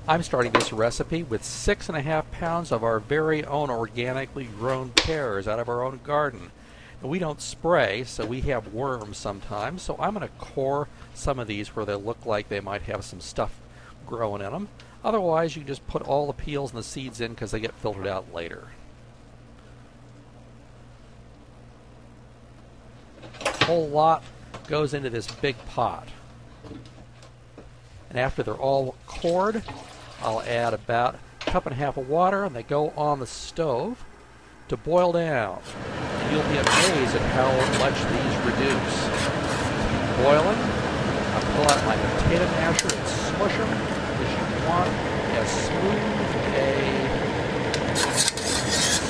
I'm starting this recipe with 6.5 pounds of our very own organically grown pears out of our own garden. And we don't spray, so we have worms sometimes, so I'm going to core some of these where they look like they might have some stuff growing in them. Otherwise, you can just put all the peels and the seeds in because they get filtered out later. A whole lot goes into this big pot. And after they're all cored, I'll add about 1.5 cups of water, and they go on the stove to boil down. And you'll be amazed at how much these reduce. Boiling, I pull out my potato masher and smush them because you want as smooth a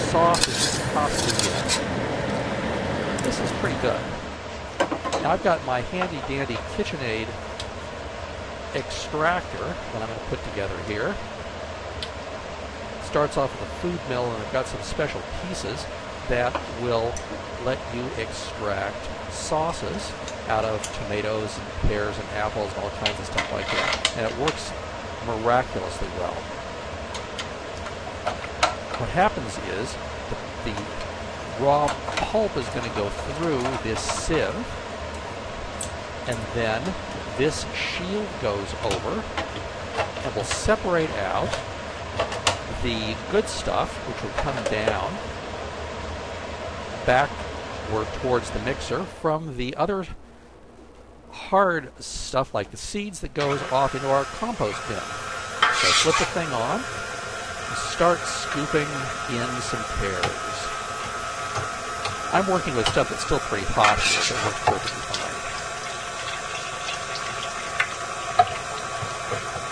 sauce as you can possibly get. This is pretty good. Now I've got my handy dandy KitchenAid extractor that I'm going to put together here. It starts off with a food mill, and I've got some special pieces that will let you extract sauces out of tomatoes and pears and apples and all kinds of stuff like that. And it works miraculously well. What happens is the raw pulp is going to go through this sieve, and then this shield goes over and will separate out the good stuff, which will come down backward towards the mixer, from the other hard stuff like the seeds that goes off into our compost bin. So flip the thing on and start scooping in some pears. I'm working with stuff that's still pretty hot here, so it works perfectly fine.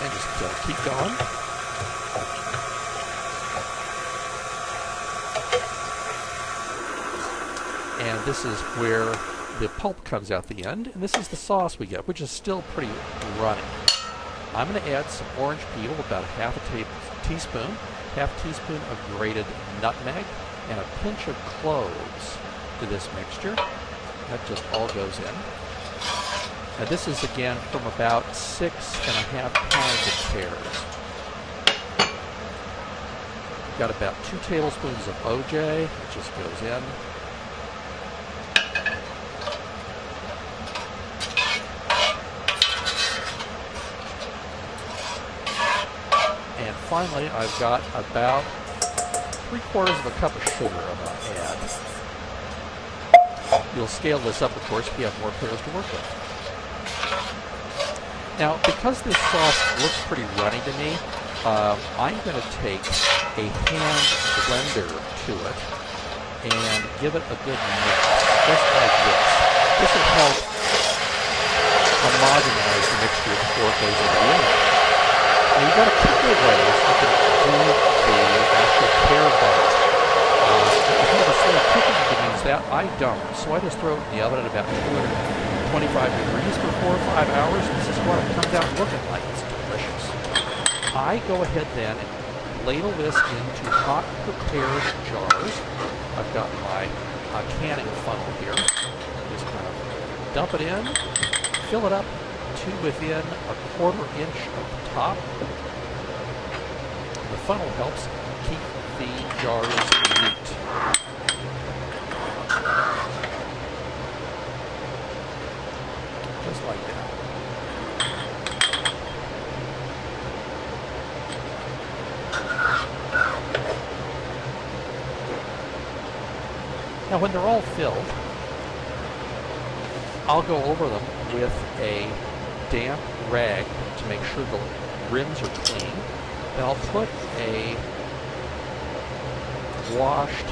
And just keep going. And this is where the pulp comes out the end, and this is the sauce we get, which is still pretty runny. I'm going to add some orange peel, about half a teaspoon of grated nutmeg, and a pinch of cloves to this mixture. That just all goes in. Now this is again from about 6.5 pounds of pears. Got about 2 tablespoons of OJ, which just goes in. And finally, I've got about 3/4 cup of sugar I'm going to add. You'll scale this up, of course, if you have more pears to work with. Now, because this sauce looks pretty runny to me, I'm going to take a hand blender to it and give it a good mix, just like this. This will help homogenize the mixture before it goes into the oven. Now, you've got a couple of ways you can do the actual pear bite. If you have a slow cooker, you can use that. I don't, so I just throw it in the oven at about 225 degrees for 4 or 5 hours. This is what it comes out looking like. It's delicious. I go ahead then and ladle this into hot prepared jars. I've got my canning funnel here. Just kind of dump it in, fill it up to within 1/4 inch of the top. The funnel helps keep the jars neat. Just like that. Now when they're all filled, I'll go over them with a damp rag to make sure the rims are clean. Then I'll put a washed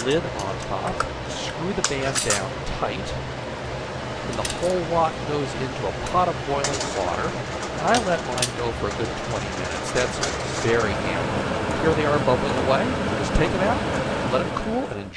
lid on top, screw the band down tight, and the whole lot goes into a pot of boiling water, and I let mine go for a good 20 minutes. That's very ample. Here they are bubbling away. Just take them out, let them cool, and enjoy.